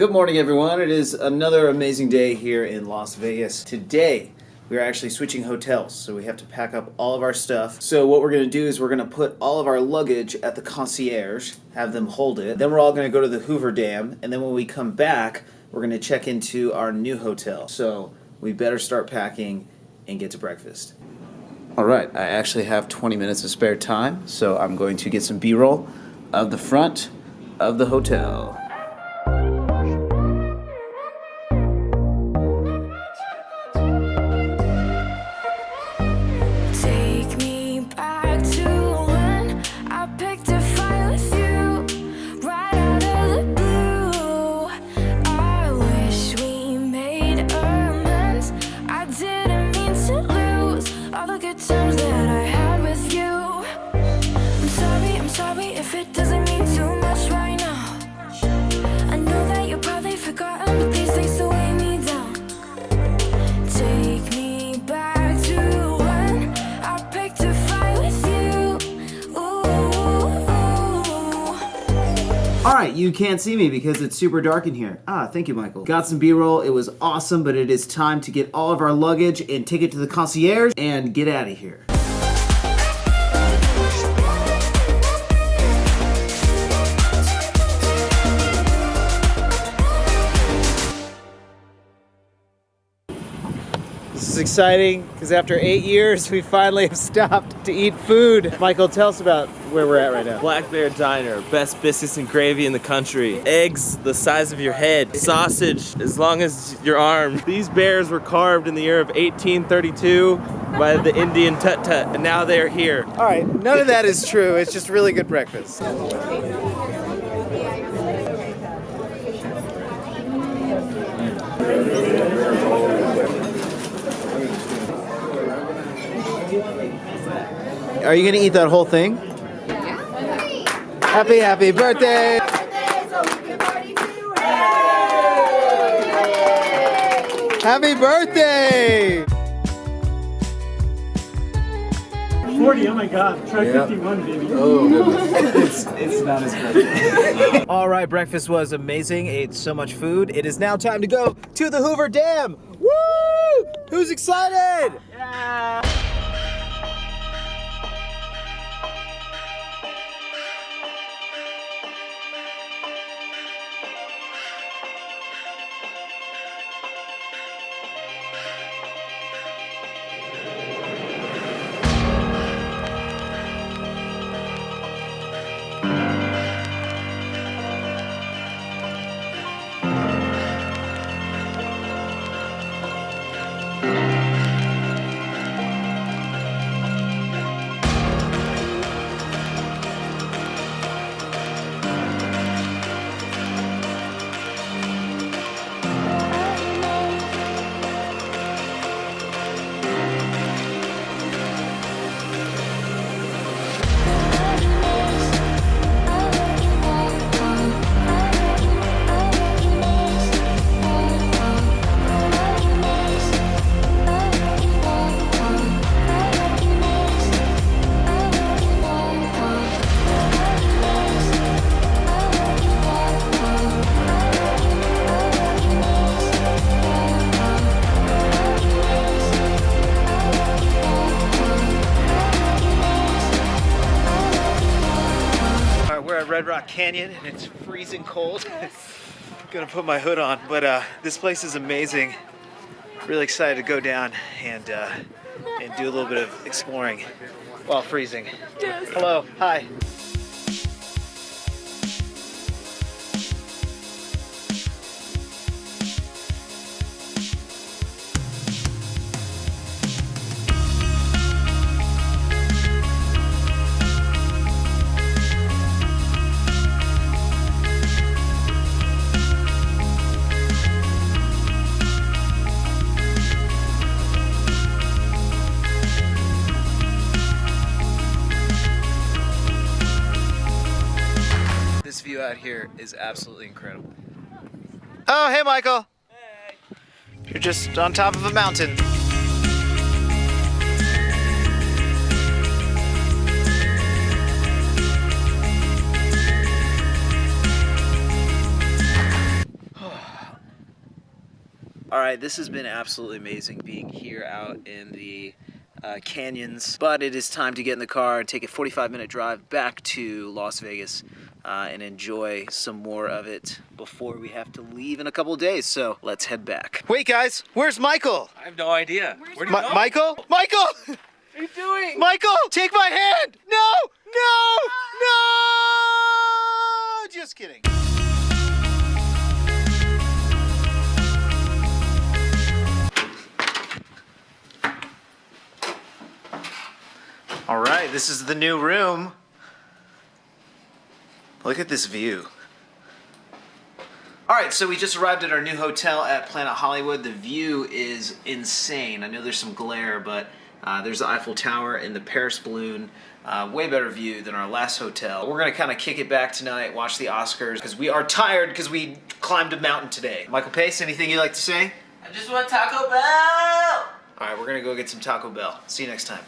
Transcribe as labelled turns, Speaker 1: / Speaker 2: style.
Speaker 1: Good morning, everyone. It is another amazing day here in Las Vegas. Today, we are actually switching hotels, so we have to pack up all of our stuff. So what we're going to do is we're going to put all of our luggage at the concierge, have them hold it. Then we're all going to go to the Hoover Dam, and then when we come back, we're going to check into our new hotel. So we better start packing and get to breakfast. All right, I actually have 20 minutes of spare time, so I'm going to get some B-roll of the front of the hotel. Alright, you can't see me because it's super dark in here. Thank you, Michael. Got some B-roll, it was awesome, but it is time to get all of our luggage and take it to the concierge and get out of here. This is exciting because after 8 years, we finally have stopped to eat food. Michael, tell us about where we're at right now.
Speaker 2: Black Bear Diner, best biscuits and gravy in the country. Eggs the size of your head. Sausage as long as your arm. These bears were carved in the year of 1832 by the Indian Tut Tut, and now they are here.
Speaker 1: All right, none of that is true. It's just really good breakfast. Are you gonna eat that whole thing? Yeah. Happy birthday! Happy birthday!
Speaker 3: 40, oh my god, try 51, baby.
Speaker 1: Oh, goodness. it's not as good. All right, breakfast was amazing. Ate so much food. It is now time to go to the Hoover Dam. Woo! Who's excited? Yeah! Red Rock Canyon and it's freezing cold. Gonna put my hood on, but this place is amazing. Really excited to go down and do a little bit of exploring while freezing. Yes. Hello, hi. This view out here is absolutely incredible. Oh, hey, Michael. Hey. You're just on top of a mountain. right, this has been absolutely amazing being here out in the canyons, but it is time to get in the car and take a 45-minute drive back to Las Vegas and enjoy some more of it before we have to leave in a couple of days. So let's head back. Wait, guys, where's Michael?
Speaker 2: I have no idea. Where'd you go?
Speaker 1: Michael? Michael!
Speaker 2: What are you doing?
Speaker 1: Michael, take my hand! No! No! No! Just kidding. All right, this is the new room. Look at this view. All right, so we just arrived at our new hotel at Planet Hollywood. The view is insane. I know there's some glare, but there's the Eiffel Tower and the Paris balloon. Way better view than our last hotel. We're gonna kind of kick it back tonight, watch the Oscars, because we are tired because we climbed a mountain today. Michael Pace, anything you'd like to say?
Speaker 2: I just want Taco Bell!
Speaker 1: All right, we're gonna go get some Taco Bell. See you next time.